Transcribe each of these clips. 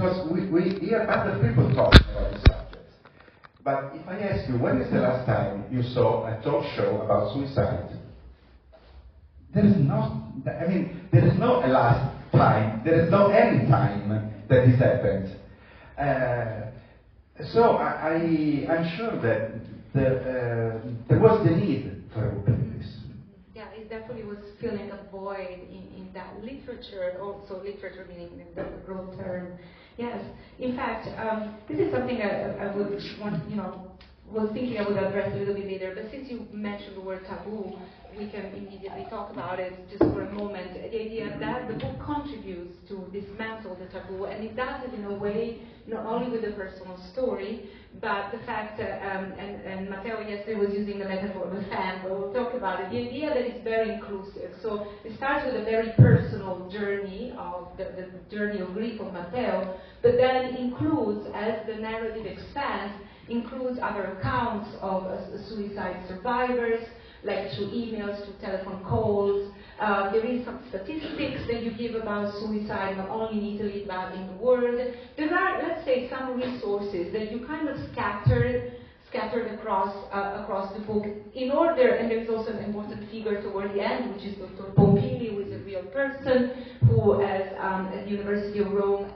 because we hear other people talking about this subject. But if I ask you, when is the last time you saw a talk show about suicide? There is no, there is no last time, there is no any time that this happened. So I'm sure that there was the need for a book like this. Yeah, it definitely was filling a void in that literature, also literature meaning in the broad term. Yes, in fact, this is something I would want, was thinking I would address a little bit later, but since you mentioned the word taboo, we can immediately talk about it just for a moment. The idea that the book contributes to dismantle the taboo, and it does it in a way not only with the personal story, but the fact that, and Matteo yesterday was using the metaphor of a fan, but we'll talk about it, the idea that it's very inclusive. So it starts with a very personal journey of the journey of grief of Matteo, but then includes, as the narrative expands, includes other accounts of suicide survivors, like through emails, through telephone calls. There is some statistics that you give about suicide, not only in Italy, but in the world. There are, let's say, some resources that you kind of scattered across the book in order, and there's also an important figure toward the end, which is Dr. Pompili, who is a real person, who at the University of Rome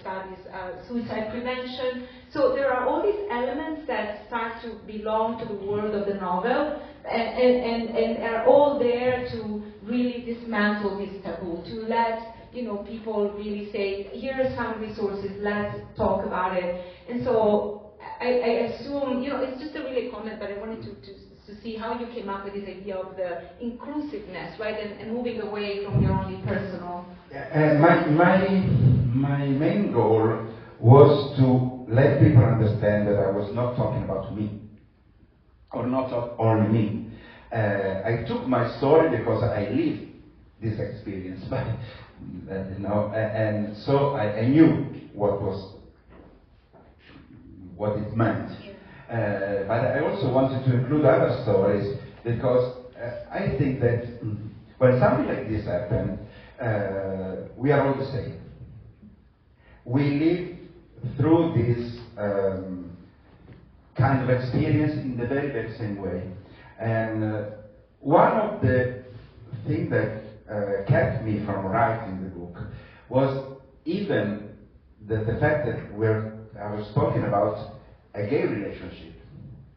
studies suicide prevention. So there are all these elements that start to belong to the world of the novel, and are all there to really dismantle this taboo, to let people really say, here are some resources, let's talk about it. And so I assume, it's just a really comment, but I wanted to see how you came up with this idea of the inclusiveness, right, and moving away from your only personal. My main goal was to let people understand that I was not talking about me, or not only me. I took my story because I lived this experience, but and so I knew what it meant. But I also wanted to include other stories because I think that when something like this happens, we are all the same. We live through this kind of experience in the very, very same way. And one of the things that kept me from writing the book was even the fact that I was talking about a gay relationship.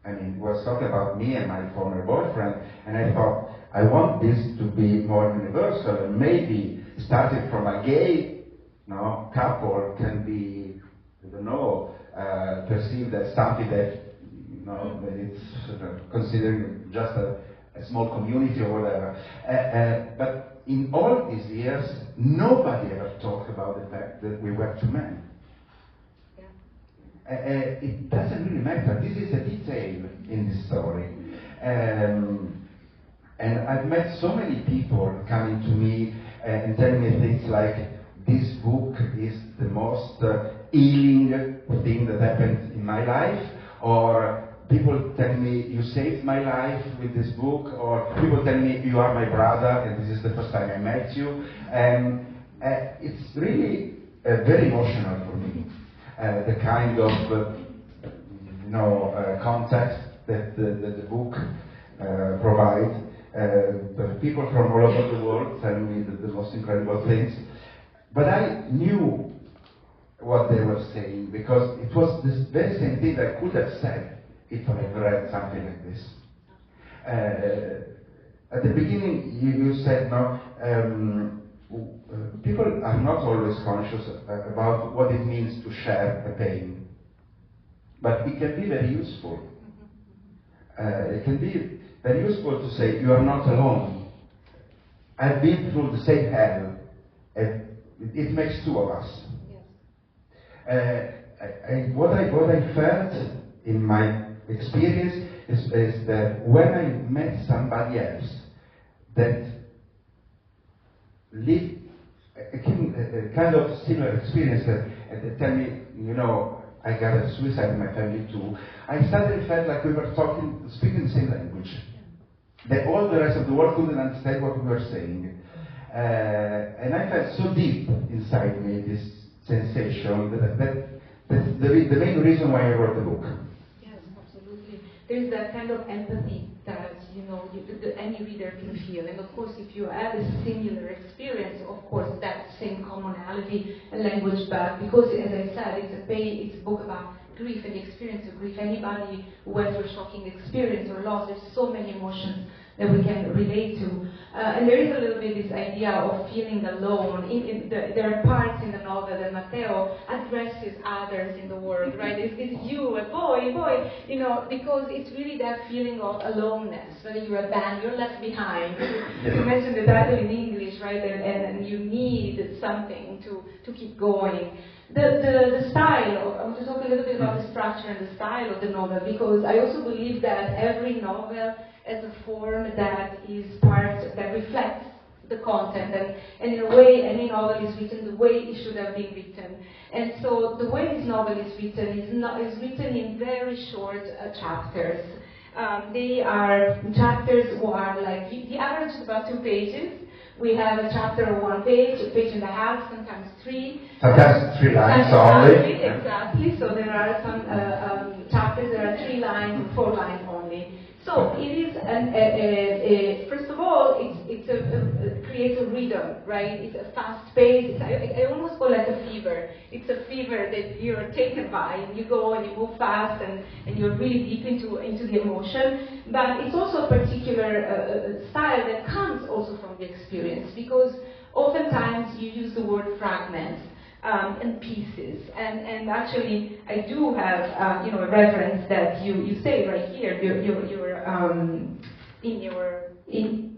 I mean, was talking about me and my former boyfriend, and I thought, I want this to be more universal, and maybe starting from a gay couple can be, perceived as something that, that it's considering just a small community or whatever. But in all these years, nobody ever talked about the fact that we were two men. It doesn't really matter. This is a detail in the story. And I've met so many people coming to me and telling me things like, this book is the most healing thing that happened in my life, or people tell me, you saved my life with this book, or people tell me, you are my brother, and this is the first time I met you. And it's really very emotional for me. The kind of context that the book provides. People from all over the world tell me the most incredible things. But I knew what they were saying, because it was this very same thing I could have said if I had read something like this. At the beginning, you said, people are not always conscious about what it means to share a pain, but it can be very useful. It can be very useful to say, you are not alone. I've been through the same hell, and it makes two of us. What I felt in my experience is that when I met somebody else that lived a kind of similar experience, and they tell me, I got a suicide in my family too, I suddenly felt like we were speaking the same language. That all the rest of the world couldn't understand what we were saying. And I felt so deep inside me, this sensation. That's the main reason why I wrote the book. Yes, absolutely. There's that kind of empathy that any reader can feel, and of course, if you have a similar experience, of course, that same commonality and language back. Because, as I said, it's a book about grief and the experience of grief. Anybody who went through a shocking experience or loss, there's so many emotions that we can relate to. And there is a little bit this idea of feeling alone. There are parts in the novel that Matteo addresses others in the world, right? It's you, a boy, because it's really that feeling of aloneness, whether you're abandoned, you're left behind. You mentioned the title in English, right? And you need something to keep going. The style, I want to talk a little bit about the structure and the style of the novel, because I also believe that every novel as a form that reflects the content, and in a way any novel is written the way it should have been written. And so the way this novel is written is written in very short chapters. They are chapters who are like, the average is about 2 pages. We have a chapter of 1 page, a page and a half, sometimes 3. Sometimes 3 lines only. Exactly. So there are some chapters that are 3 lines, 4 lines only. So it is, first of all, it creates a rhythm, right? It's a fast pace. I almost call it a fever. It's a fever that you're taken by, and you go and you move fast, and you're really deep into the emotion. But it's also a particular style that comes also from the experience, because oftentimes you use the word fragments. And pieces, and actually I do have a reference that you say right here. In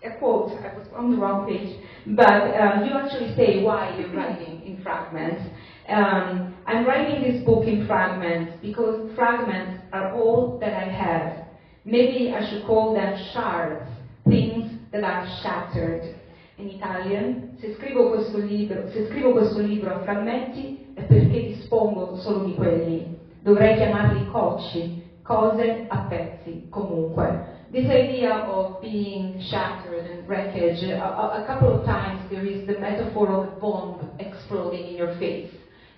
a quote. I was on the wrong page, but you actually say why you're writing in fragments. I'm writing this book in fragments because fragments are all that I have. Maybe I should call them shards, things that are shattered. In Italian, se scrivo questo libro a frammenti è perché dispongo solo di quelli. Dovrei chiamarli cocci, cose a pezzi, comunque. This idea of being shattered and wreckage, a couple of times there is the metaphor of a bomb exploding in your face.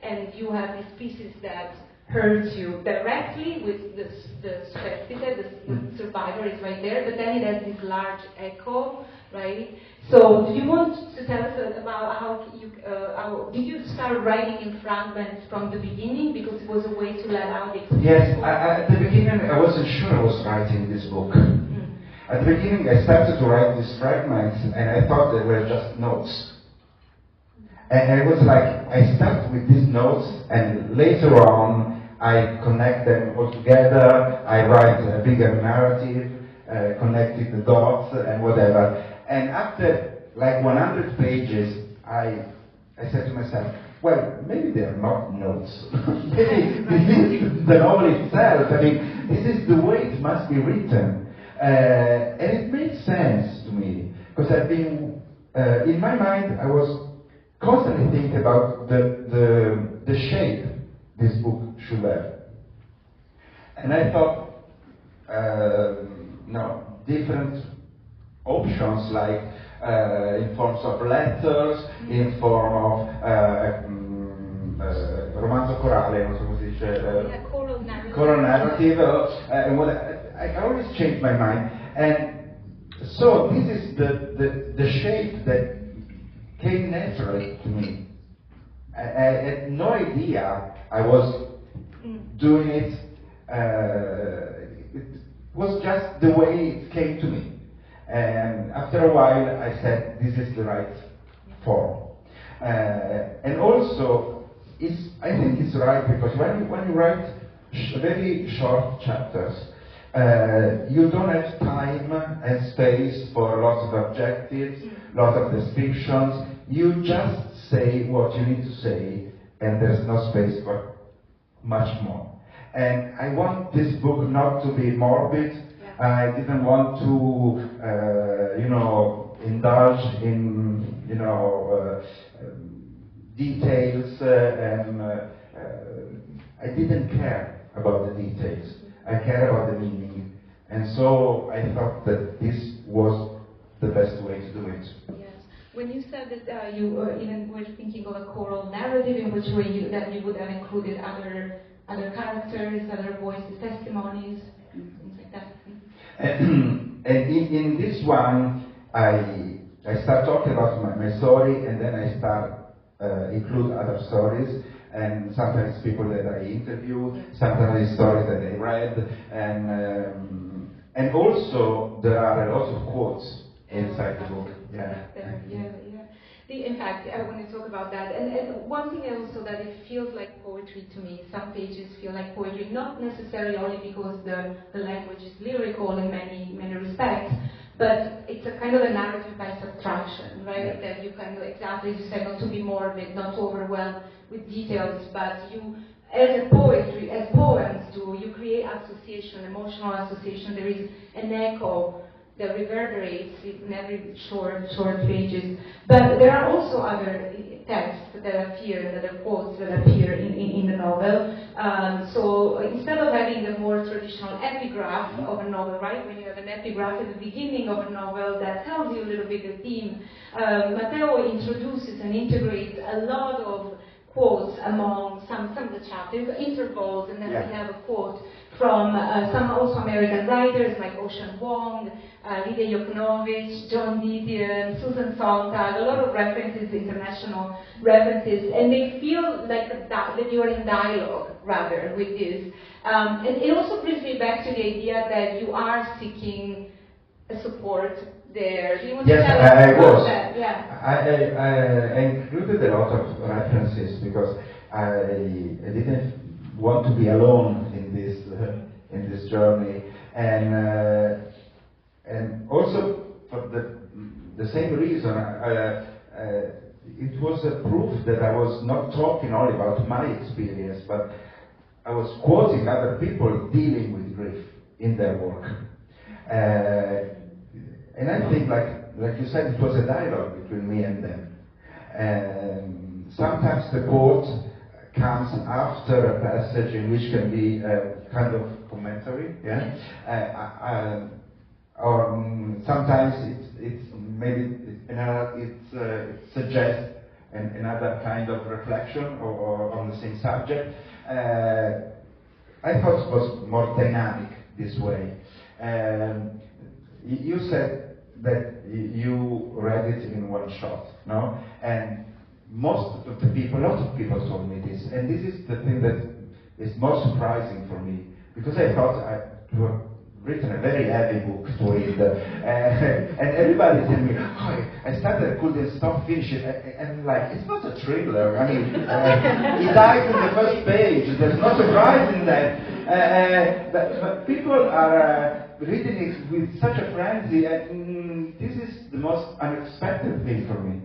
And you have these pieces that hurt you directly with the survivor is right there, but then it has this large echo, right? So, do you want to tell us about how did you start writing in fragments from the beginning, because it was a way to let out the experience? Yes, at the beginning I wasn't sure I was writing this book. At the beginning I started to write these fragments, and I thought they were just notes. And it was like, I start with these notes, and later on I connect them all together, I write a bigger narrative, connecting the dots and whatever. And after like 100 pages, I said to myself, well, maybe they're not notes. Maybe this is the novel itself. I mean, this is the way it must be written. And it made sense to me, because I've been, in my mind, I was constantly thinking about the shape this book should have. And I thought, different options, like in forms of letters, in form of romanzo corale, non so come si dice, choral narrative, and what I always change my mind. And so this is the shape that came naturally to me. I had no idea I was doing it. It was just the way it came to me. And after a while, I said, this is the right form. And also, I think it's right, because when you write very short chapters, you don't have time and space for lots of adjectives, lots of descriptions. You just say what you need to say, and there's no space for much more. And I want this book not to be morbid. I didn't want to, indulge in, details, and I didn't care about the details. I care about the meaning. And so I thought that this was the best way to do it. Yes. When you said that you even were thinking of a choral narrative, in which way that you would have included other characters, other voices, testimonies, things like that. And in this one, I start talking about my story, and then I start include other stories, and sometimes people that I interviewed, sometimes stories that I read, and also there are a lot of quotes inside the book. In fact, I want to talk about that. And one thing also that it feels like poetry to me. Some pages feel like poetry, not necessarily only because the language is lyrical in many respects, but it's a kind of a narrative by subtraction, right? That you kind of, exactly as you said, not to be morbid, not to overwhelm with details, but you, as poems do, you create association, emotional association. There is an echo that reverberates in every short pages. But there are also other texts that appear, that are quotes that appear in the novel. So instead of having the more traditional epigraph of a novel, right, when you have an epigraph at the beginning of a novel that tells you a little bit the theme, Matteo introduces and integrates a lot of quotes among some of the chapters, intervals, and then we have a quote from some also American writers like Ocean Wong, Lydia Yoknovich, John Didion, Susan Sontag, a lot of references, international references, and they feel like that you are in dialogue rather with this. And it also brings me back to the idea that you are seeking a support there. Do you want to tell us about that? Yeah. I included a lot of references because I didn't want to be alone in this journey, and also for the same reason, it was a proof that I was not talking only about my experience, but I was quoting other people dealing with grief in their work. And I think, like you said, it was a dialogue between me and them. And sometimes the quote comes after a passage in which can be a kind of commentary, or sometimes it suggests another kind of reflection or on the same subject. I thought it was more dynamic this way. You said that you read it in one shot, no? And most of the people, a lot of people told me this, and this is the thing that is more surprising for me, because I thought I had written a very heavy book to read, and everybody said me, oh, I started, couldn't stop, finish it, and like, it's not a thriller. I mean, he dies in the first page. There's no surprise in that. But people are reading it with such a frenzy, and this is the most unexpected thing for me.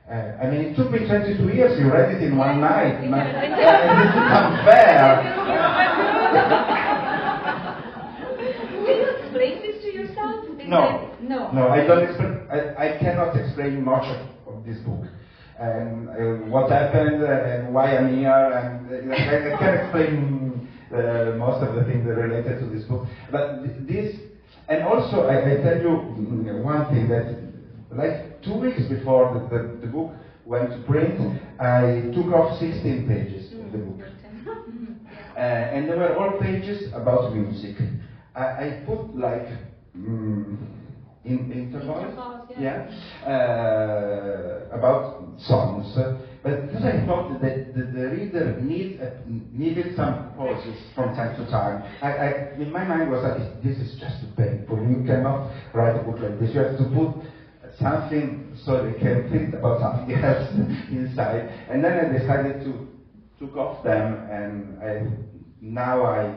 I mean, it took me 22 years. You read it in one night. This is unfair. Can you explain this to yourself? No, I don't explain. I cannot explain much of this book, and what happened, and why I'm here, and I can explain most of the things that are related to this book. But this, and also I tell you one thing, that like 2 weeks before the book went to print, I took off 16 pages of the book. And they were all pages about music. I put like intervals, about songs. But because I thought that the reader needed some pauses from time to time, in my mind was that this is just too painful. You cannot write a book like this. You have to put something so they can think about something else inside. And then I decided to took off them, and now I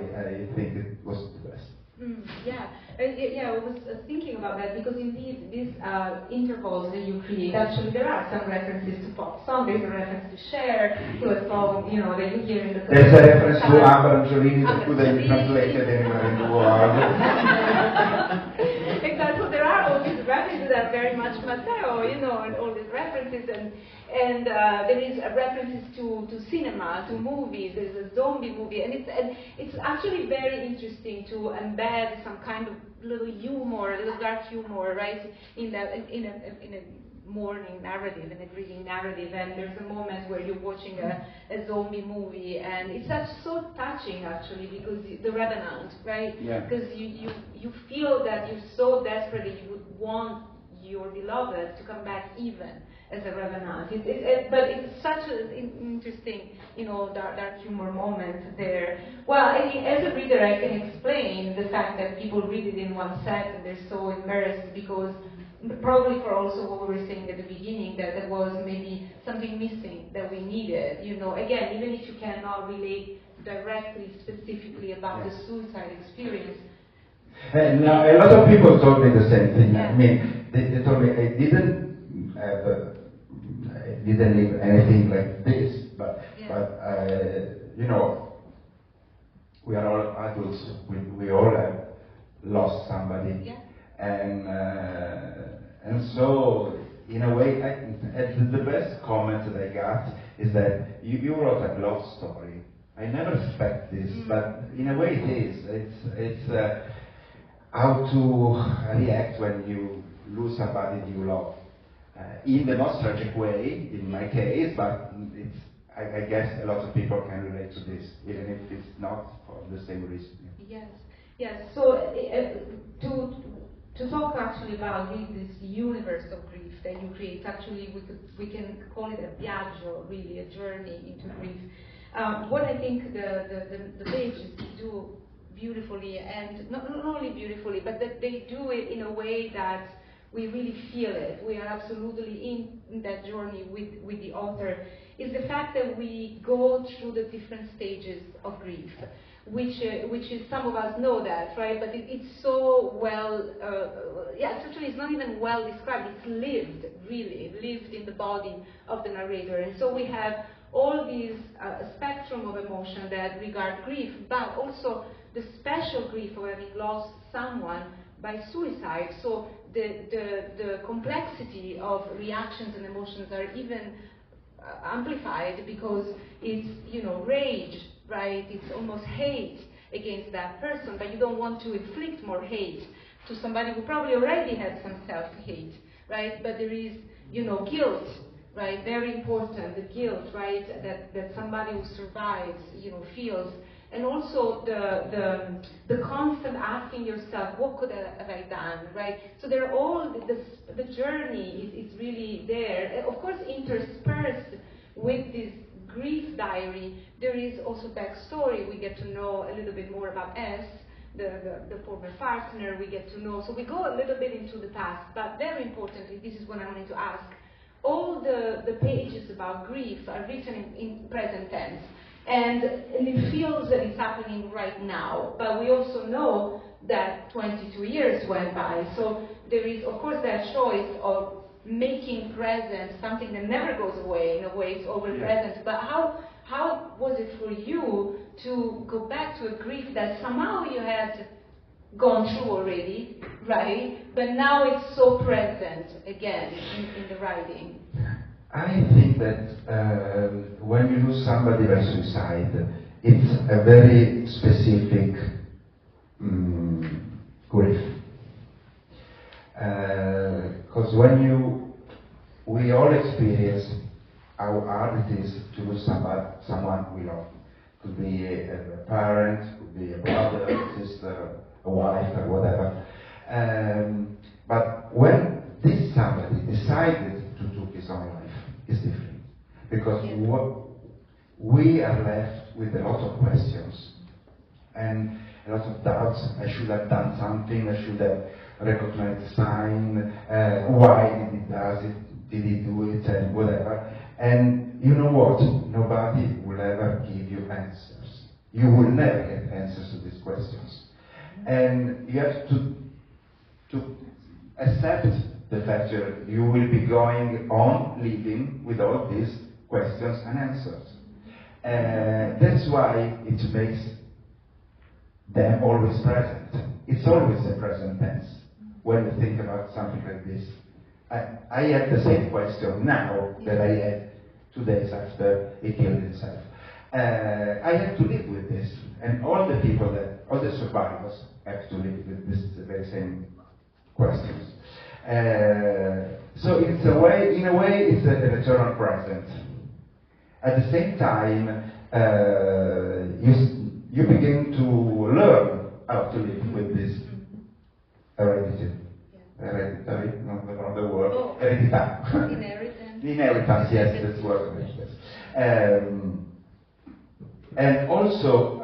think it was the best. I was thinking about that, because indeed these intervals that you create, actually there are some references to pop song, there's a reference to Cher, to a song, that you hear in the... There's a reference to Amber Angiolini that couldn't be translated anywhere in the world. Exactly, so there are all these references that are very much Matteo, and all these references, and there is references to cinema, to movies. There's a zombie movie, and it's actually very interesting to embed some kind of little humor, little dark humor, right, in a mourning narrative and a grieving narrative, and there's a moment where you're watching a zombie movie, and it's so touching actually, because the Revenant, right? Because you feel that you're so desperately you would want your beloved to come back even as a Revenant. But it's such an interesting, dark humor moment there. Well, as a reader, I can explain the fact that people read it in one set and they're so immersed, because probably for also what we were saying at the beginning, that there was maybe something missing that we needed. Again, even if you cannot relate directly, specifically about the suicide experience. And a lot of people told me the same thing. I mean, they told me I didn't live anything like this, but we are all adults. We all have lost somebody, and so in a way, the best comment that I got is that you wrote a love story. I never expect this, but in a way it is. It's how to react when you lose somebody you love. In the most tragic way, in my case, but I guess a lot of people can relate to this, even if it's not for the same reason. Yes. So to talk actually about this universe of grief that you create, actually we can call it a viaggio, really a journey into grief. What I think the pages do beautifully, and not only beautifully, but that they do it in a way that we really feel it. We are absolutely in that journey with the author. Is the fact that we go through the different stages of grief, which is, some of us know that, right? But it's so well, actually it's not even well described. It's lived, really lived in the body of the narrator, and so we have all these spectrum of emotion that regard grief, but also the special grief of having lost someone by suicide. So the complexity of reactions and emotions are even amplified, because it's rage, right? It's almost hate against that person, but you don't want to inflict more hate to somebody who probably already had some self-hate, right? But there is guilt, right? Very important, the guilt, right? That somebody who survives feels. And also the constant asking yourself, what could have I done, right? So they're all, the journey is really there. Of course, interspersed with this grief diary, there is also backstory. We get to know a little bit more about S, the former partner. We get to know, so we go a little bit into the past, but very importantly, this is what I wanted to ask. All the pages about grief are written in present tense. And it feels that it's happening right now, but we also know that 22 years went by. So there is, of course, that choice of making present something that never goes away. In a way, it's always present. But how was it for you to go back to a grief that somehow you had gone through already, right? But now it's so present again in the writing. I think that when you lose somebody by suicide, it's a very specific grief. Because we all experience how hard it is to lose someone we love. Could be a parent, could be a brother, a sister, a wife, or whatever. But when this somebody decided to take his own life, it's different. Because we are left with a lot of questions and a lot of doubts. I should have done something, I should have recognized the sign, why did he do it, and whatever. And you know what? Nobody will ever give you answers. You will never get answers to these questions. And you have to accept the fact that you will be going on living with all these questions and answers. That's why it makes them always present. It's always a present tense when you think about something like this. I have the same question now that I had 2 days after he killed himself. I have to live with this, and all the survivors have to live with this very same questions. So it's a way, in a way, it's an eternal present. At the same time, you begin to learn how to live with this heredity. Hereditary, not the wrong word. Oh. Hereditary. Inheritance. Inheritance, yes, that's the word. Yes. And also,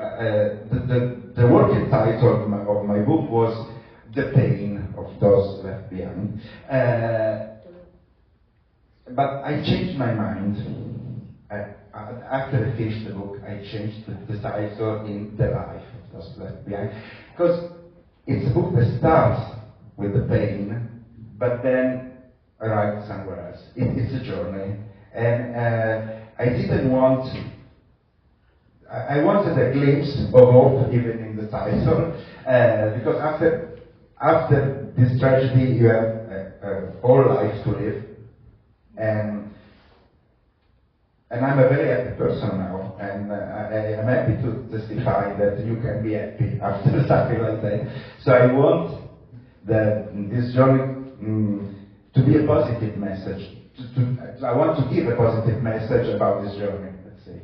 the working title of my book was The Pain of Those Left Behind. But I changed my mind. After I finished the book, I changed the title in The Life of Those Left Behind. Because it's a book that starts with the pain, but then arrives somewhere else. It's a journey. And I didn't want... I wanted a glimpse of hope even in the title, because after this tragedy you have a whole life to live, and I'm a very happy person now, and I'm happy to testify that you can be happy after something like that. So I want this journey to be a positive message. I want to give a positive message about this journey, let's say.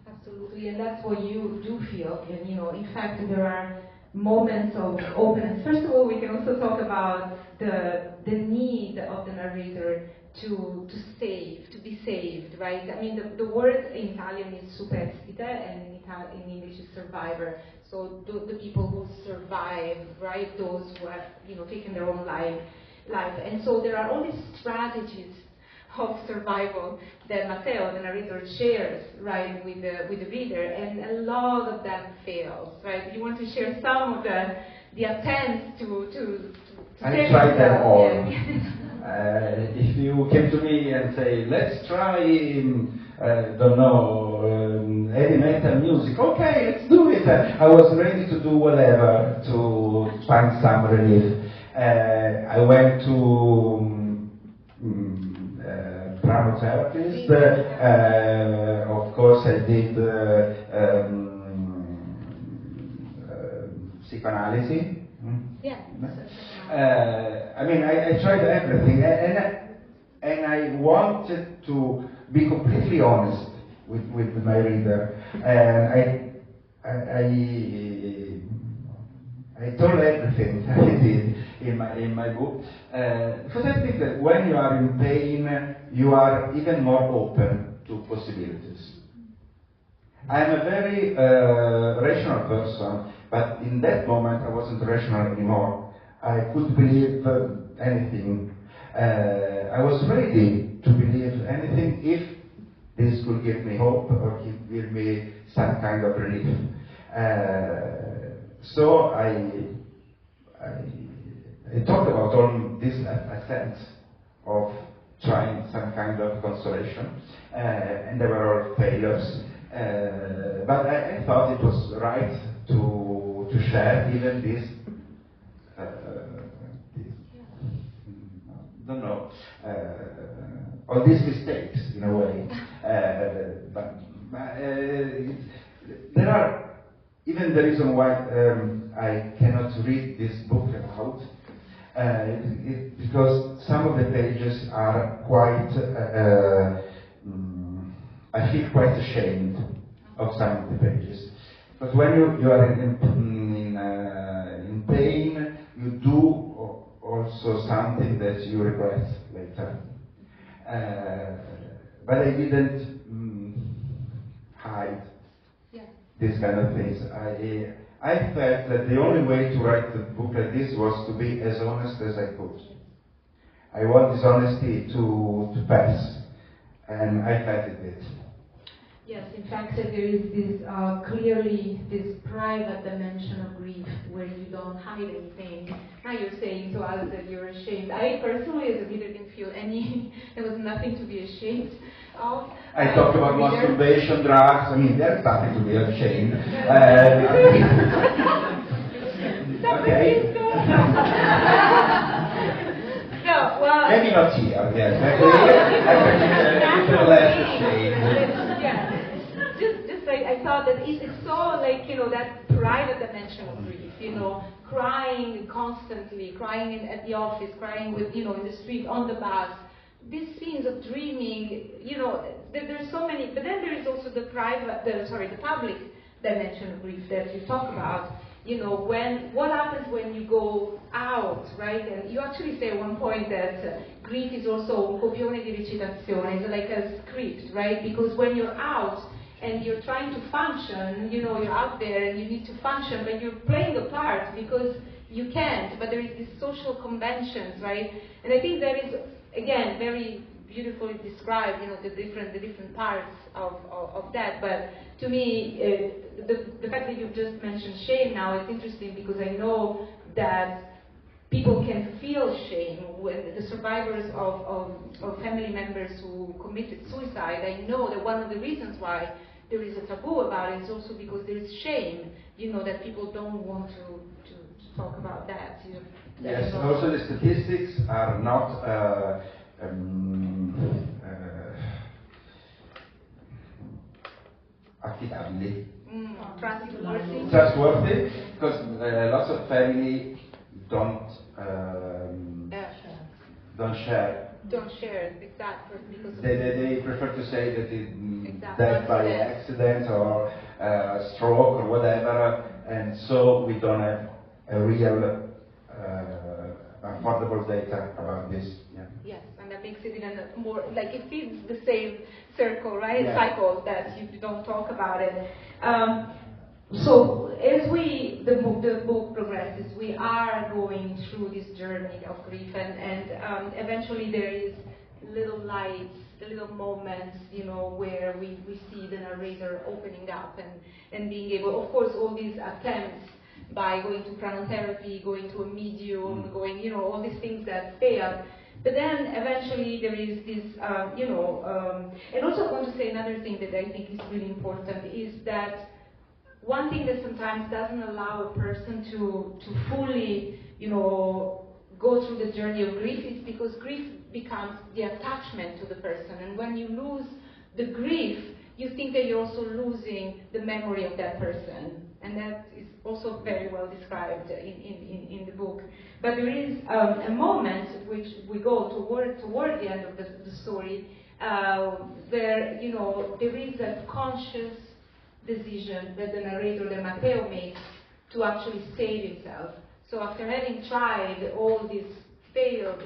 Absolutely, and that's what you do feel. And in fact, there are moments of openness. First of all, we can also talk about the need of the narrator to be saved, right? I mean, the word in Italian is superstite, and in English is survivor. So the people who survive, right? Those who have, taken their own life. And so there are all these strategies of survival that Matteo, the narrator, shares, right, with the reader, and a lot of them fails, right? You want to share some of the attempts to I tried them all. Yeah. If you came to me and say, let's try, don't know, heavy metal music, okay, let's do it. I was ready to do whatever to find some relief. I went to therapist. Of course, I did psychoanalysis. Yeah. I mean, I tried everything, and I wanted to be completely honest with my reader. And I told everything I did in my book, because I think that when you are in pain, you are even more open to possibilities. I'm a very rational person, but in that moment I wasn't rational anymore. I could believe anything. I was ready to believe anything if this could give me hope or give me some kind of relief. So I talked about all this attempts of trying some kind of consolation, and they were all failures. But I thought it was right to share even this. Don't know, all these mistakes in a way. But there are even the reason why I cannot read this book aloud, because some of the pages are quite, I feel quite ashamed of some of the pages. But when you are in pain, you do also something that you regret later. But I didn't hide these kind of things. I felt that the only way to write a book like this was to be as honest as I could. I want this honesty to pass, and I felt it did. Yes, in fact, there is this clearly this private dimension of grief where you don't hide anything. Now you're saying to us that you're ashamed. I personally, as a reader, didn't feel there was nothing to be ashamed of. I talked about masturbation, drugs. I mean, there's nothing to be ashamed. Okay. No, well. Maybe not here. Yes, maybe a little less ashamed. Yeah. Just like I thought that it's so like, that private dimension of grief, crying constantly, crying at the office, crying with, in the street, on the bus. These scenes of dreaming, there's so many, but then there is also the public dimension of grief that you talk about. What happens when you go out, right? And you actually say at one point that grief is also un copione di recitazione, it's like a script, right? Because when you're out and you're trying to function, you're out there and you need to function, but you're playing a part because you can't, but there is these social conventions, right? And I think that is, again, very beautifully described, the different parts of that. But to me, the fact that you've just mentioned shame now is interesting because I know that people can feel shame when the survivors of family members who committed suicide. I know that one of the reasons why there is a taboo about it is also because there is shame, that people don't want to talk about that. Yes, also the statistics are not affidabili. Trustworthy, because lots of family don't share. Don't share, exactly. Because they prefer to say that it's death by accident or stroke or whatever, and so we don't have a real affordable data about this. Yeah. Yes, and that makes it even more, like it feeds the same circle, right? Yeah. Cycle that you don't talk about it. So as the book progresses, we are going through this journey of grief, and eventually there is little lights, little moments, where we see the narrator opening up and being able, of course, all these attempts by going to cryotherapy, going to a medium, going, all these things that fail. But then eventually there is this, and also I want to say another thing that I think is really important is that one thing that sometimes doesn't allow a person to fully, go through the journey of grief is because grief becomes the attachment to the person. And when you lose the grief, you think that you're also losing the memory of that person. And that is also very well described in the book. But there is a moment which we go toward the end of the story where, there is a conscious decision that the narrator, that Matteo, makes to actually save himself. So after having tried all these failed,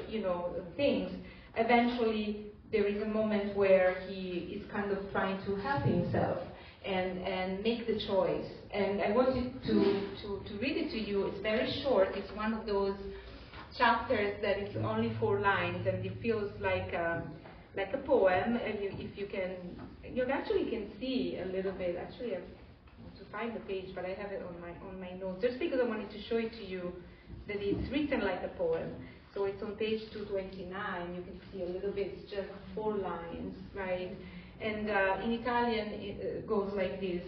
things, eventually there is a moment where he is kind of trying to help himself and make the choice. And I wanted to read it to you. It's very short. It's one of those chapters that is only 4 lines, and it feels like a poem. And if you actually can see a little bit. Actually, I want to find the page, but I have it on my notes. Just because I wanted to show it to you that it's written like a poem. So it's on page 229. You can see a little bit. It's just 4 lines, right? And in Italian it goes like this: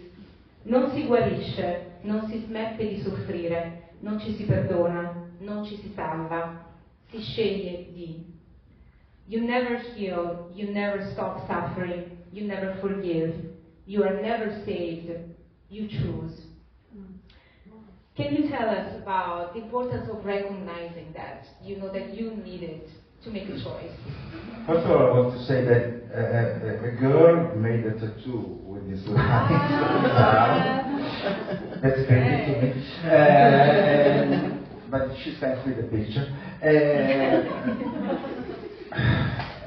non si guarisce, non si smette di soffrire, non ci si perdona, non ci si salva, si sceglie di. You never heal, you never stop suffering, you never forgive, you are never saved, you choose. Can you tell us about the importance of recognizing that, that you need it to make a choice? First of all, I want to say that a girl made a tattoo with this line. That's crazy to me. But she sent me the picture.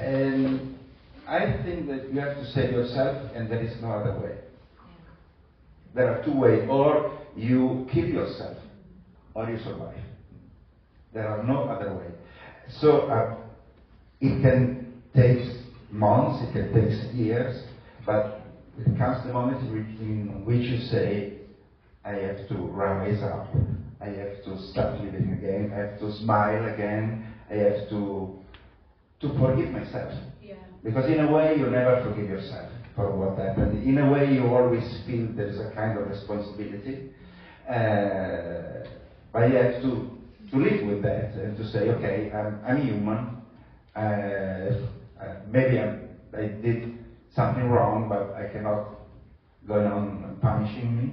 And I think that you have to save yourself, and there is no other way. There are 2 ways: or you kill yourself, or you survive. There are no other way. So it can take months, it can take years, but it comes the moment in which you say, I have to rise up, I have to start living again, I have to smile again, I have to forgive myself. Yeah. Because in a way you never forgive yourself for what happened. In a way you always feel there is a kind of responsibility. But you have to live with that and to say, okay, I'm human. Maybe I did something wrong, but I cannot go on punishing me,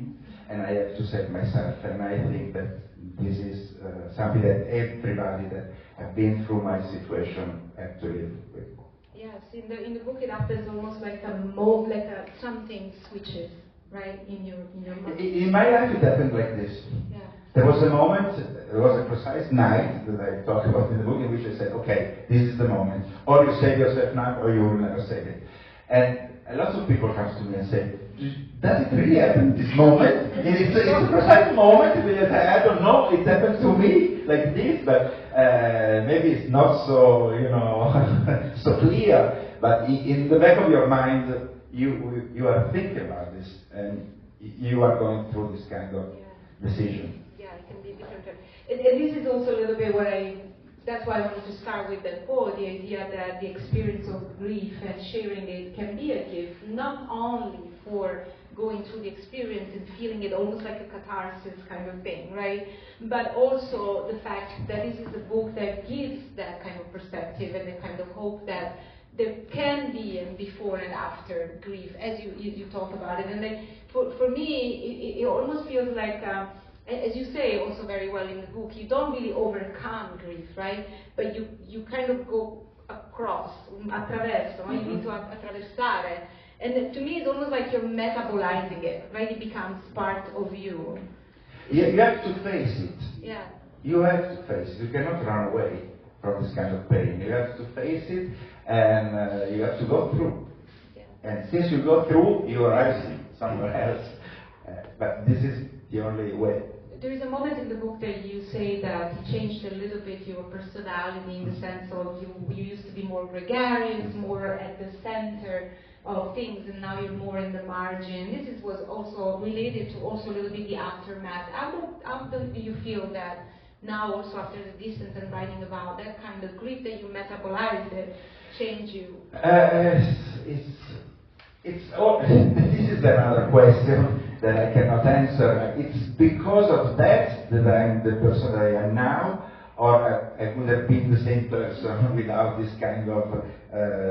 and I have to save myself. And I think that this is something that everybody that have been through my situation have to live with. Yes, in the book it happens almost like something switches, right, in your mind. In my life it happened like this. Yeah. There was a moment, there was a precise night that I talk about in the book in which I said, okay, this is the moment. Or you save yourself now or you will never save it. And a lot of people come to me and say, does it really happen this moment? It's a precise moment, I don't know, it happened to me like this, but maybe it's not so, so clear. But in the back of your mind, you are thinking about this, and you are going through this kind of decision. Yeah, it can be different. And this is also a little bit what that's why I wanted to start with the quote, the idea that the experience of grief and sharing it can be a gift, not only for going through the experience and feeling it almost like a catharsis kind of thing, right? But also the fact that this is a book that gives that kind of perspective and the kind of hope that there can be a before and after grief, as you talk about it. And for me, it almost feels like, as you say also very well in the book, you don't really overcome grief, right? But you kind of go across, attraverso, you need to attraversare. And to me, it's almost like you're metabolizing it, right? It becomes part of you. You have to face it. Yeah. You have to face it. You cannot run away from this kind of pain. You have to face it, and you have to go through. Yeah. And since you go through, you arrive somewhere else. But this is the only way. There is a moment in the book that you say that it changed a little bit your personality in the sense of you used to be more gregarious, more at the center of things, and now you're more in the margin. This was also related to also a little bit the aftermath. How do you feel that now also after the distance and writing about that kind of grief that you metabolized it change you? This is another question that I cannot answer. It's because of that I'm the person that I am now, or I would have been the same person without this kind of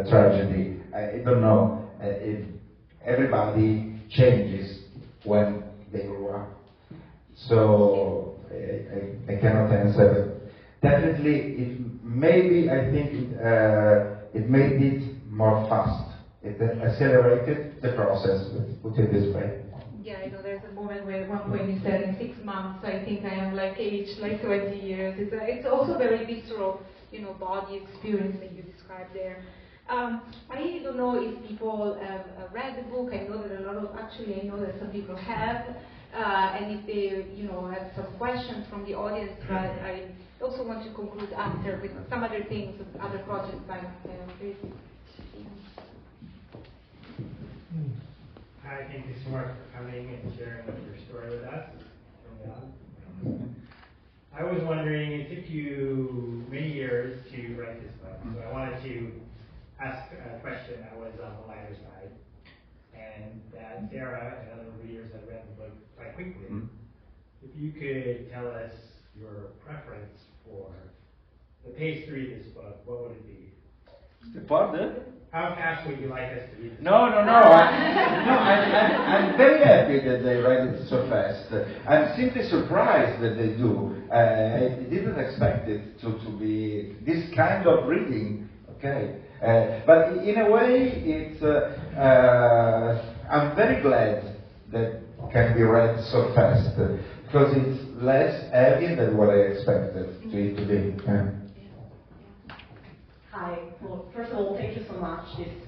tragedy. I don't know. Everybody changes when they grow up. So I cannot answer. Definitely, I think it made it more fast. It accelerated the process, put it this way. Yeah, I know there's a moment where at one point you said in 6 months, I think I am aged 20 years. It's also very visceral, body experience that you described there. I don't know if people have read the book. I know that some people have, and if they, have some questions from the audience, but I also want to conclude after with some other things, other projects by Tracy. Hi, thank you so much for coming and sharing your story with us. I was wondering, it took you many years to write this book, so I wanted to ask a question that was on the lighter side, and that Sara and other readers have read the book quite quickly. If you could tell us your preference for the pace to read this book, what would it be? Pardon? How fast would you like us to read this? No. I'm very happy that they write it so fast. I'm simply surprised that they do. I didn't expect it to be this kind of reading. Okay, but in a way, it's. I'm very glad that it can be read so fast because it's less heavy than what I expected it to be. Hi. Well, first of all, thank you so much.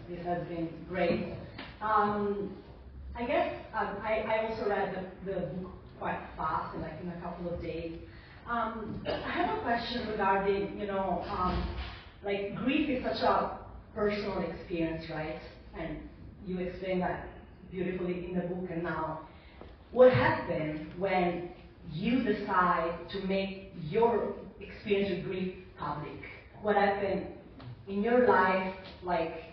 This has been great. I guess I also read the book quite fast, in a couple of days. I have a question regarding, grief is such a personal experience, right? And you explain that beautifully in the book. And now, what happens when you decide to make your experience with grief public? What happened in your life, like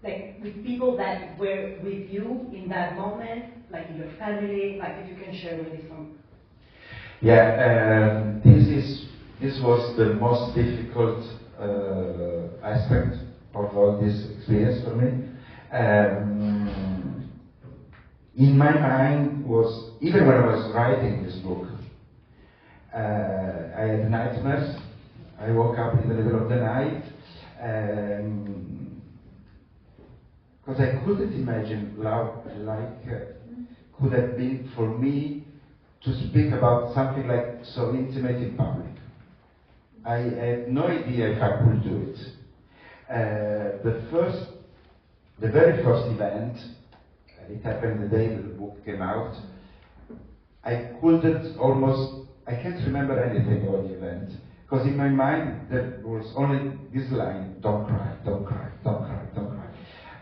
with people that were with you in that moment, like in your family, if you can share with me some. Yeah, this was the most difficult aspect of all this experience for me. in my mind was, even when I was writing this book, I had nightmares. I woke up in the middle of the night, because I couldn't imagine love could have been for me to speak about something like so intimate in public. I had no idea if I could do it. The very first event, it happened the day that the book came out. I can't remember anything about the event, because in my mind there was only this line: don't cry, don't cry, don't cry, don't cry.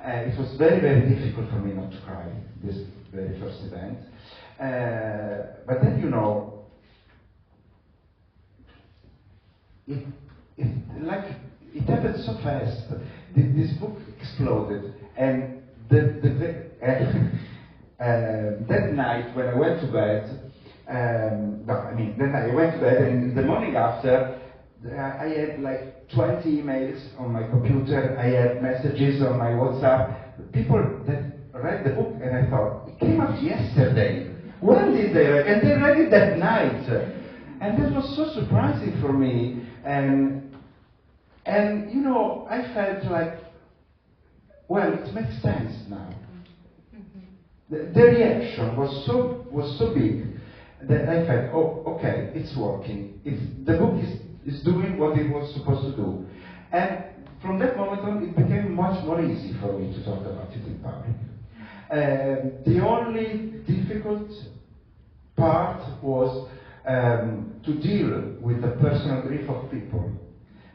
It was very, very difficult for me not to cry this very first event. But then, you know, it happened so fast. This book exploded, and that night when I went to bed, then I went to bed, and the morning after, I had like 20 emails on my computer. I had messages on my WhatsApp. People that read the book, and I thought, it came out yesterday. When did they read? And they read it that night. And that was so surprising for me. And you know, I felt like, well, it makes sense now. The reaction was so big that I felt, oh, okay, it's working. The book is doing what it was supposed to do. And from that moment on, it became much more easy for me to talk about it in public. The only difficult part was to deal with the personal grief of people.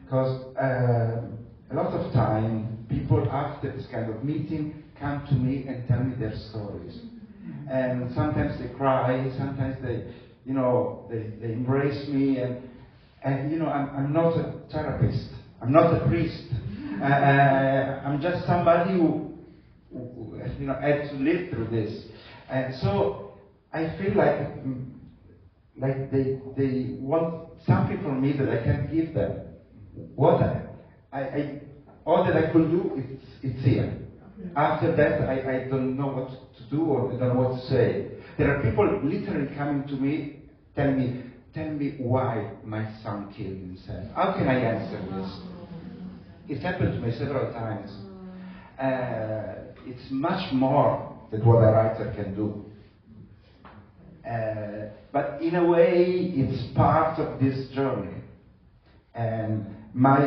Because a lot of time, people after this kind of meeting come to me and tell me their stories. And sometimes they cry, sometimes they embrace me, and you know, I'm not a therapist, I'm not a priest. I'm just somebody who you know, had to live through this. And so I feel like they want something from me that I can't give them. What all that I could do, it's here. After that, I don't know what to do, or I don't know what to say. There are people literally coming to me, tell me why my son killed himself. How can I answer this? It happened to me several times. It's much more than what a writer can do. But in a way, it's part of this journey. And my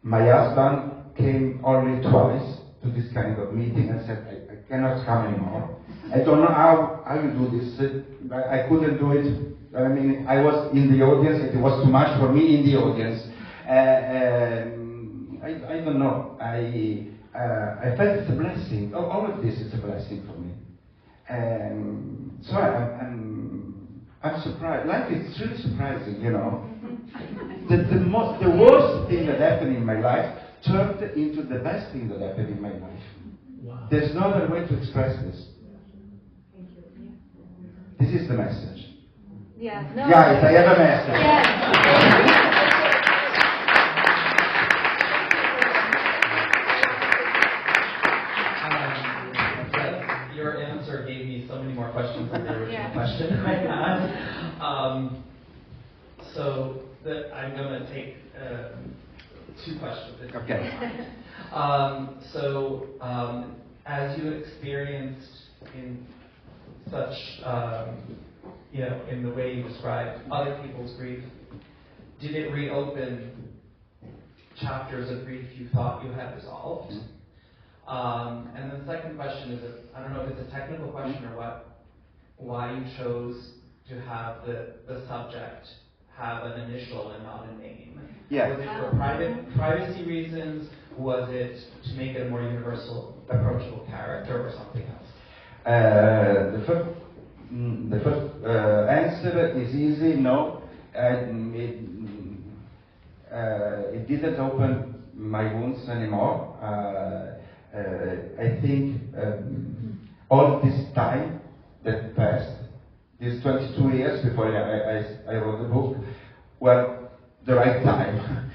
husband came only twice to this kind of meeting and said, I cannot come anymore. I don't know how you do this. I couldn't do it. I mean, I was in the audience. It was too much for me in the audience. I don't know. I felt it's a blessing. All of this is a blessing for me. So I'm surprised. Life is really surprising, you know. The worst thing that happened in my life turned into the best thing that happened in my life. Wow. There's no other way to express this. Thank you. This is the message. Yeah. No. Guys, I have a message. Yes. Your answer gave me so many more questions than the original question I had. So I'm going to take two questions. Okay. As you experienced in such, in the way you described other people's grief, did it reopen chapters of grief you thought you had resolved? And then the second question is, I don't know if it's a technical question or what, why you chose to have the subject have an initial and not a name. Yeah. Was it for privacy reasons? Was it to make it a more universal, approachable character, or something else? The first answer is easy. No, it didn't open my wounds anymore. I think all this time that passed, these 22 years before I wrote the book, well, the right time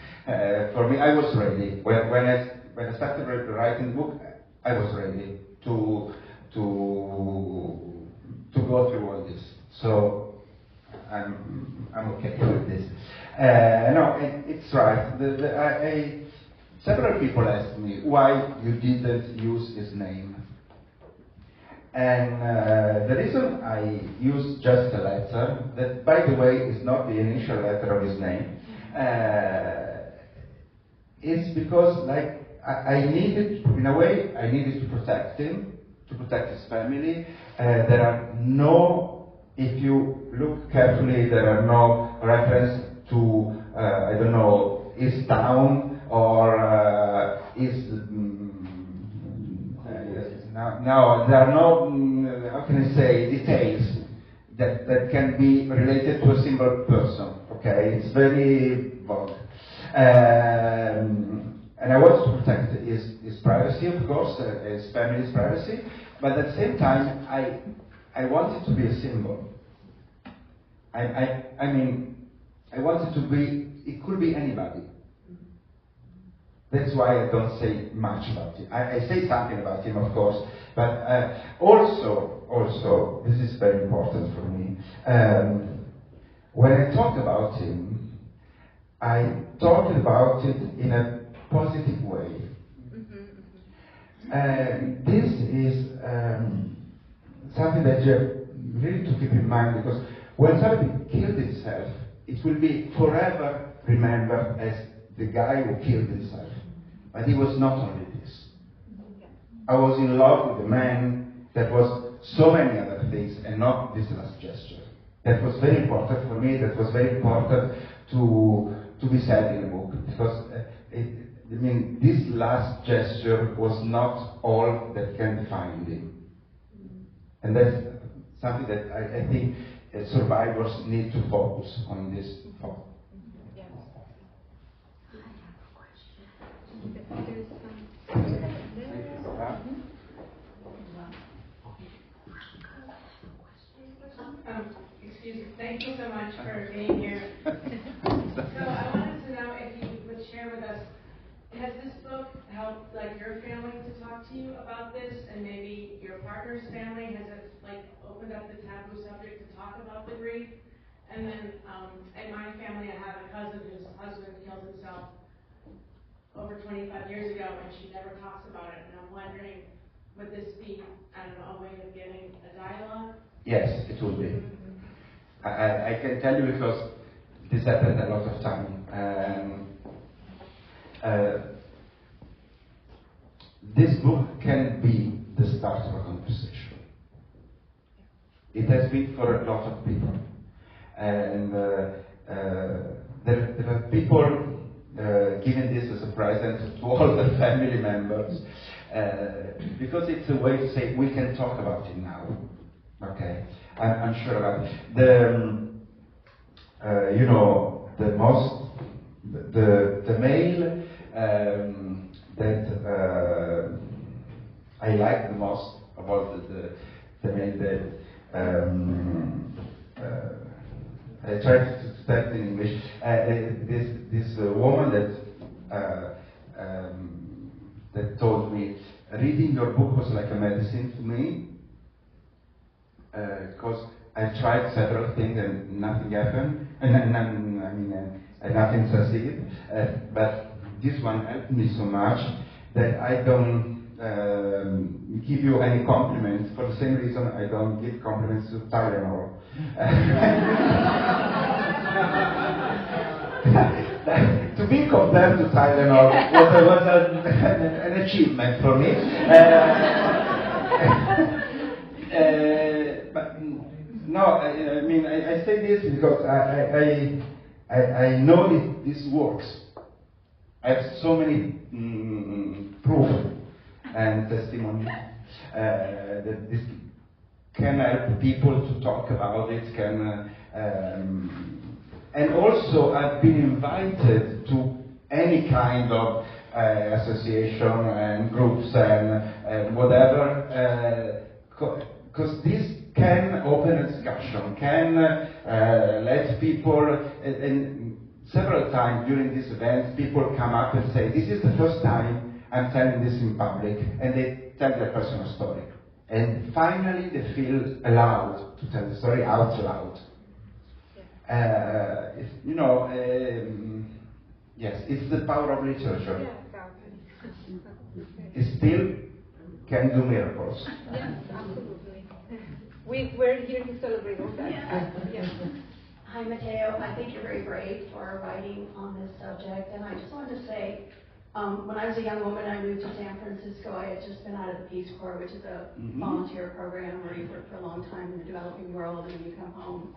for me. I was ready when I started writing the book. I was ready to to go through all this. So I'm okay with this. No, it's right. Several people asked me why you didn't use his name. And the reason I used just a letter, that by the way is not the initial letter of his name, is because like I needed, in a way, I needed to protect him, to protect his family. There are no, if you look carefully, there are no reference to, I don't know, his town or his, no, there are no, how can I say, details that can be related to a single person, okay? It's very vague. And I wanted to protect his privacy, of course, his family's privacy, but at the same time, I wanted to be a symbol. I mean, I wanted to be, it could be anybody. That's why I don't say much about him. I say something about him, of course, but also, this is very important for me. When I talk about him, I talk about it in a positive way. This is something that you have really to keep in mind, because when somebody killed himself, it will be forever remembered as the guy who killed himself. But he was not only this. I was in love with a man that was so many other things and not this last gesture. That was very important for me, that was very important to be said in the book, because this last gesture was not all that can define him. And that's something that I think survivors need to focus on this thought. Excuse me. Thank you so much for being here. So I wanted to know if you would share with us, has this book helped like your family to talk to you about this, and maybe your partner's family? Has it like opened up the taboo subject to talk about the grief? And then in my family, I have a cousin whose husband killed himself over 25 years ago, and she never talks about it. And I'm wondering, would this be, I don't know, a way of getting a dialogue? Yes, it will be. I can tell you because this happened a lot of time. This book can be the start of a conversation. It has been for a lot of people. And there are people giving this as a present to all the family members, because it's a way to say we can talk about it now. Okay, I'm sure about it. The mail that I like the most about the mail that I tried to tell in English. This woman that told me reading your book was like a medicine to me, because I tried several things and nothing happened, and nothing succeeded. But this one helped me so much that I don't give you any compliments. For the same reason, I don't give compliments to Tylenol. To be compared to Tylenol was an achievement for me. But no, I say this because I know this works. I have so many proof and testimony that this can help people to talk about it. And also I've been invited to any kind of association and groups and whatever, because this can open a discussion, can let people, and several times during this event, people come up and say, this is the first time I'm telling this in public, and they tell their personal story. and finally they feel allowed to tell the story out loud. Yes, it's the power of literature. Yeah, exactly. It still can do miracles. Yes, absolutely. We're here to celebrate all that. Yeah. Hi, Matteo. I think you're very brave for writing on this subject, and I just wanted to say, when I was a young woman, I moved to San Francisco. I had just been out of the Peace Corps, which is a volunteer program where you work for a long time in the developing world, and then you come home.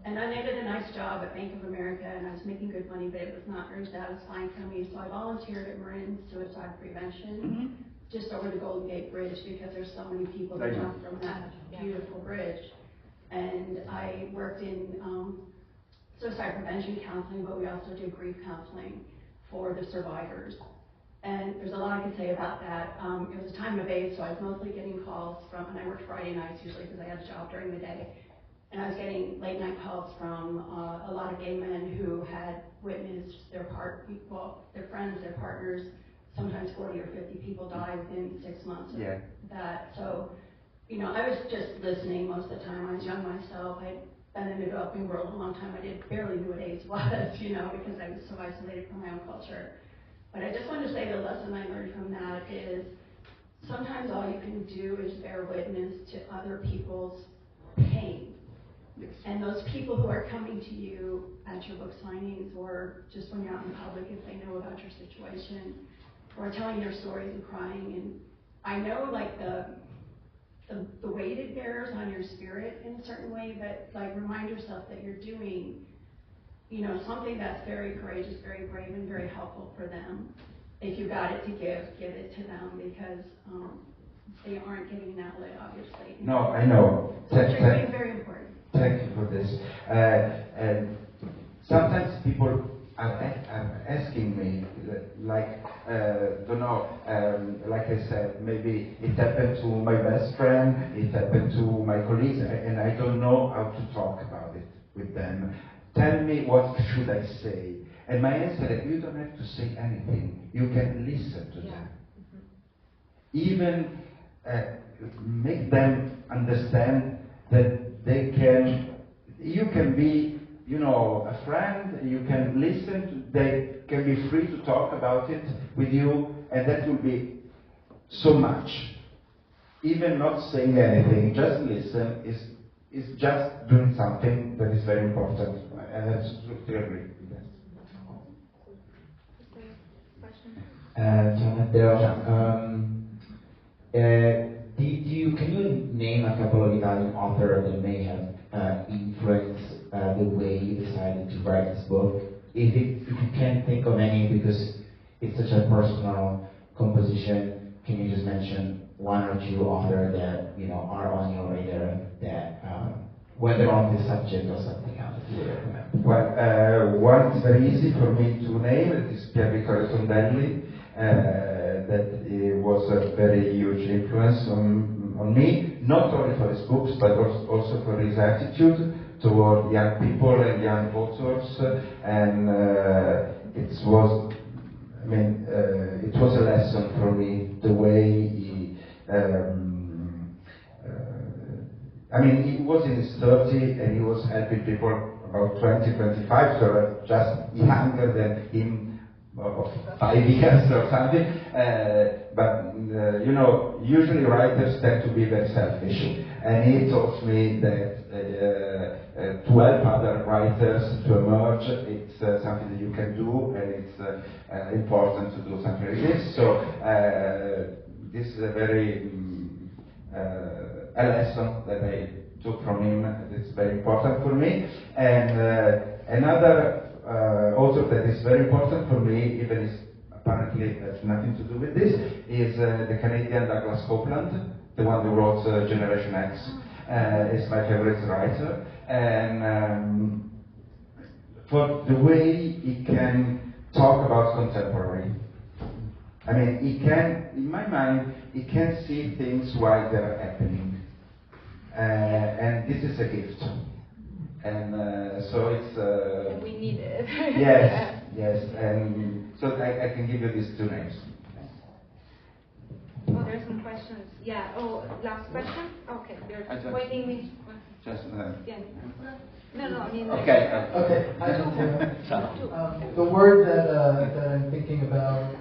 And I landed a nice job at Bank of America, and I was making good money, but it was not very satisfying for me. So I volunteered at Marin Suicide Prevention, just over the Golden Gate Bridge, because there's so many people that jump from that beautiful bridge. And I worked in suicide prevention counseling, but we also do grief counseling for the survivors. And there's a lot I could say about that. It was a time of age, so I was mostly getting calls from, and I worked Friday nights usually because I had a job during the day. And I was getting late night calls from a lot of gay men who had witnessed their friends, their partners, sometimes 40 or 50 people die within 6 months of that. So, I was just listening most of the time. I was young myself. I'd been in the developing world a long time. I barely knew what AIDS was, because I was so isolated from my own culture. But I just wanted to say the lesson I learned from that is sometimes all you can do is bear witness to other people's pain. And those people who are coming to you at your book signings or just when you're out in public, if they know about your situation, or telling their stories and crying. And I know the weight it bears on your spirit in a certain way, but remind yourself that you're doing, something that's very courageous, very brave, and very helpful for them. If you got it to give it to them, because they aren't getting an outlet, obviously. No, I know. So it's very important. Thank you for this. And sometimes people are asking me, like I said, maybe it happened to my best friend, it happened to my colleagues, and I don't know how to talk about it with them. Tell me, what should I say? And my answer is, you don't have to say anything. You can listen to them. Even make them understand that you can be, a friend, you can listen, they can be free to talk about it with you, and that will be so much. Even not saying anything, just listen, is just doing something that is very important. I absolutely agree with that. Ciao Matteo. Can you name a couple of Italian authors that may have influenced the way you decided to write this book? If you can't think of any, because it's such a personal composition, can you just mention one or two authors that are on your radar, that whether on this subject or something else you would recommend? Well, one is very easy for me to name. It is Pierre Tondelli. That was a very huge influence on me, not only for his books, but also for his attitude toward young people and young authors. And it was a lesson for me, the way he, he was in his 30s and he was helping people about 20, 25, so just younger than him, of 5 years or something, but usually writers tend to be very selfish, and he taught me that to help other writers to emerge, it's something that you can do, and it's important to do something like this. So this is a very a lesson that I took from him. It's very important for me. And another author that is very important for me, even if apparently has nothing to do with this, is the Canadian Douglas Copeland, the one who wrote Generation X. Is my favorite writer, and for the way he can talk about contemporary. He can, in my mind, he can see things while they're happening, and this is a gift. And so it's... and we need it. Yes, and so I can give you these two names. Well, there's some questions. questions. Yeah. Oh, last question. Okay, you're waiting me. Just. Yeah. No, I mean. Okay. Okay. The word that I'm thinking about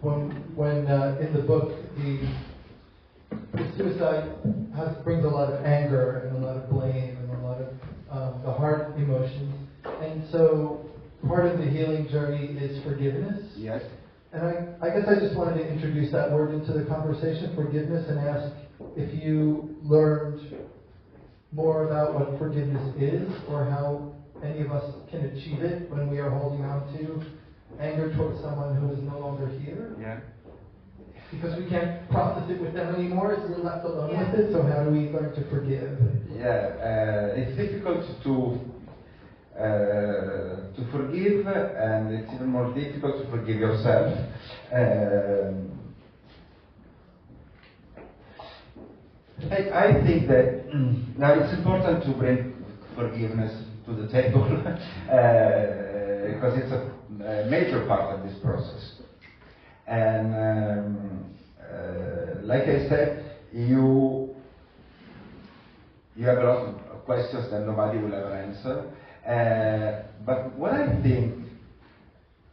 when in the book the suicide brings a lot of anger and a lot of blame and a lot of the hard emotions, and so part of the healing journey is forgiveness. Yes. And I guess I just wanted to introduce that word into the conversation, forgiveness, and ask if you learned more about what forgiveness is, or how any of us can achieve it when we are holding on to anger towards someone who is no longer here. Yeah. Because we can't process it with them anymore, so we're left alone with it, so how do we learn to forgive? Yeah, it's difficult to forgive, and it's even more difficult to forgive yourself. I think that now it's important to bring forgiveness to the table because it's a major part of this process. And like I said, you have a lot of questions that nobody will ever answer. But what I think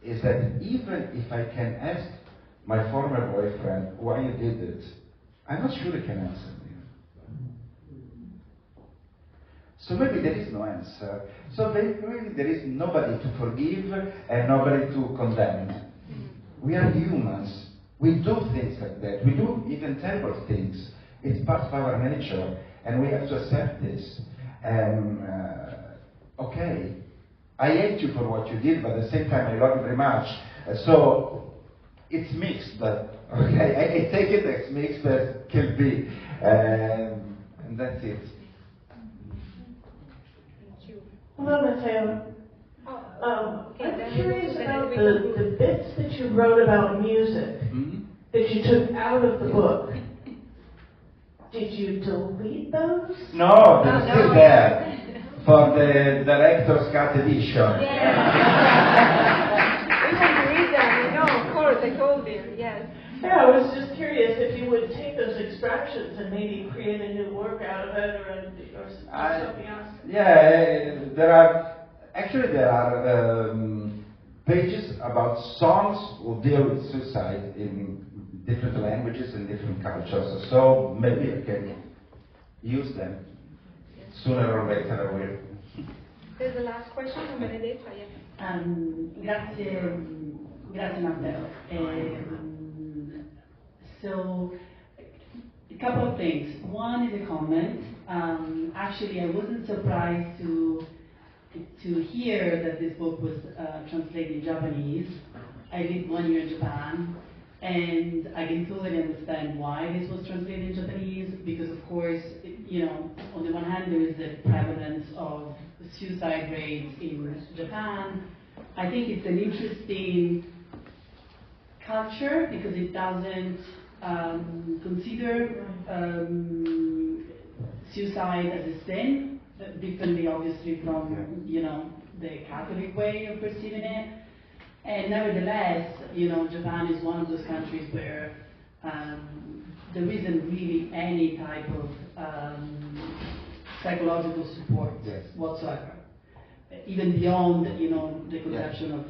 is that even if I can ask my former boyfriend why you did it, I'm not sure he can answer me. So maybe there is no answer. So really there is nobody to forgive and nobody to condemn. We are humans. We do things like that. We do even terrible things. It's part of our nature, and we have to accept this. Okay, I hate you for what you did, but at the same time I love you very much. So it's mixed, but okay, I take it as mixed as can be, and that's it. Hello, Matteo. I'm curious about the bits that you wrote about music that you took out of the book. Did you delete those? No, they're still there for the director's cut edition. We want to read them. No, of course, I told you. Yes. Yeah, I was just curious if you would take those extractions and maybe create a new work out of it or something else. Yeah, there are pages about songs who deal with suicide in different languages and different cultures. So maybe I can use them. Sooner or later I will. There's the last question from Benedetta. Grazie Matteo. So, a couple of things. One is a comment. Actually, I wasn't surprised to hear that this book was translated in Japanese. I lived 1 year in Japan, and I can totally understand why this was translated in Japanese, because of course, on the one hand there is the prevalence of suicide rates in Japan. I think it's an interesting culture because it doesn't consider suicide as a sin, differently obviously from the Catholic way of perceiving it. And nevertheless, Japan is one of those countries where there isn't really any type of psychological support whatsoever, even beyond the conception of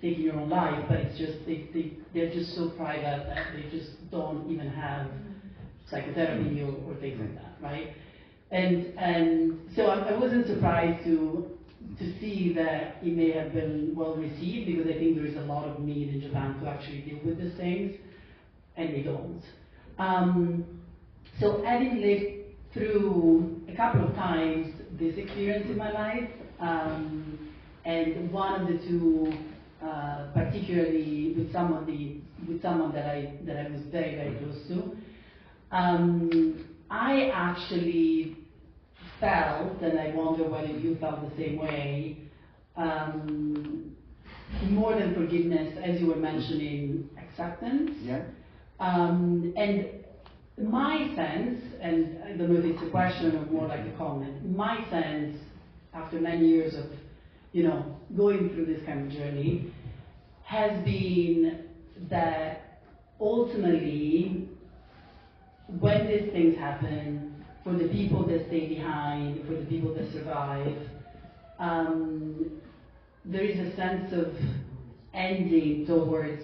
taking your own life. But it's just they're just so private that they just don't even have psychotherapy or things like that, right? And so I wasn't surprised to see that it may have been well received, because I think there is a lot of need in Japan to actually deal with these things, and they don't. So having lived through a couple of times this experience in my life, and one of the two, particularly with someone that I was very, very close to, I actually felt, and I wonder whether you felt the same way, more than forgiveness, as you were mentioning, acceptance. Yeah. And my sense, and I don't know if it's a question or more like a comment, my sense, after many years of, going through this kind of journey, has been that ultimately when these things happen, for the people that stay behind, for the people that survive, there is a sense of ending towards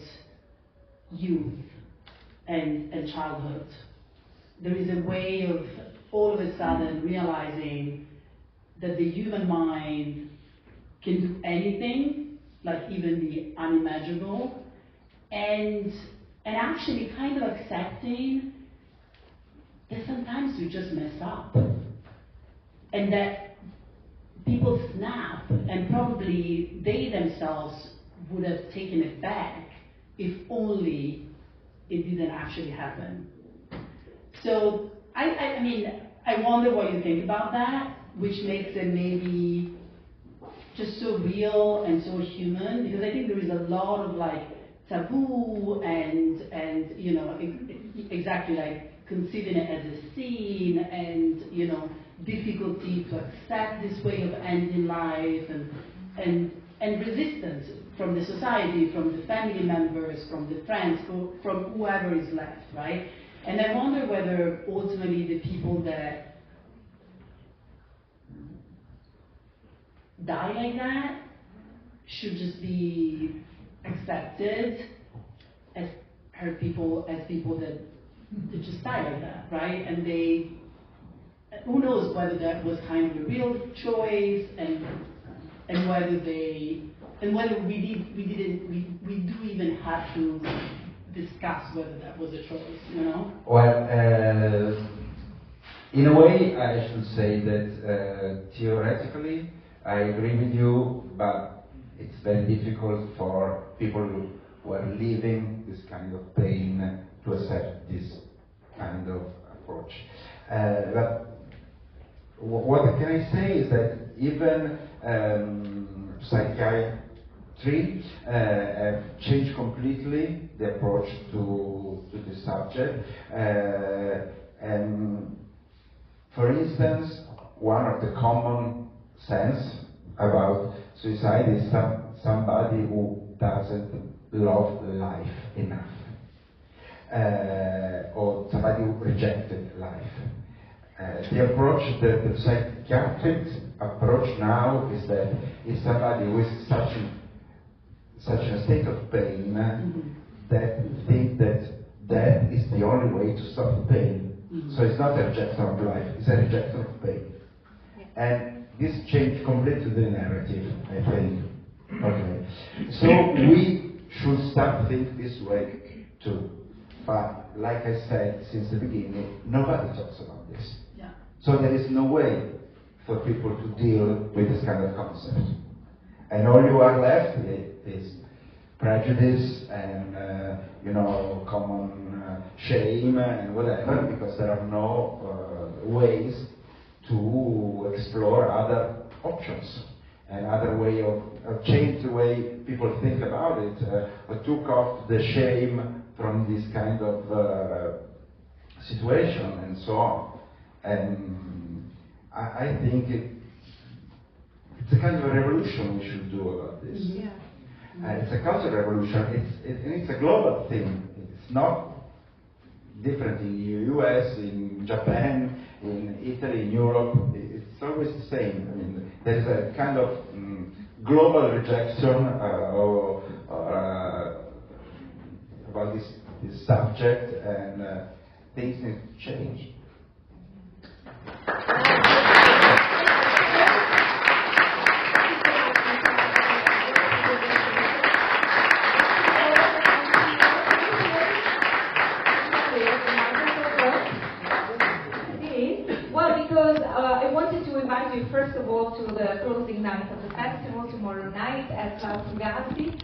youth and childhood. There is a way of all of a sudden realizing that the human mind can do anything, like even the unimaginable, and actually kind of accepting that sometimes we just mess up, and that people snap, and probably they themselves would have taken it back if only it didn't actually happen. So I mean, I wonder what you think about that, which makes it maybe just so real and so human, because I think there is a lot of like taboo and you know, exactly like conceiving it as a sin, and you know, difficulty to accept this way of ending life, and resistance from the society, from the family members, from the friends, from whoever is left, right? And I wonder whether ultimately the people that die like that should just be accepted as people that just die like that, right? And they, who knows whether that was kind of a real choice, and whether we do even have to discuss whether that was a choice, you know? Well, in a way, I should say that theoretically, I agree with you, but it's very difficult for people who are living this kind of pain to accept this kind of approach. But what can I say is that even psychiatry have changed completely the approach to this subject. And for instance, one of the common sense about suicide is somebody who doesn't love life enough, or somebody who rejected life. The approach, the psychiatric approach now is that if somebody who is such a state of pain that think that that is the only way to stop the pain. So it's not a rejection of life, it's a rejection of pain. And this changed completely the narrative, I think. Okay. So we should start to think this way too. But like I said since the beginning, nobody talks about this. Yeah. So there is no way for people to deal with this kind of concept. And all you are left with is prejudice and common shame and whatever, because there are no ways to explore other options and other way of change the way people think about it, or took off the shame from this kind of situation and so on. And I think it's a kind of a revolution we should do about this. Yeah. It's a cultural revolution. It's a global thing. It's not different in the US, in Japan, in Italy, in Europe. It's always the same. I mean, there is a kind of global rejection about this subject, and things need to change. I wanted to invite you first of all to the closing night of the festival tomorrow night at La Fugazi.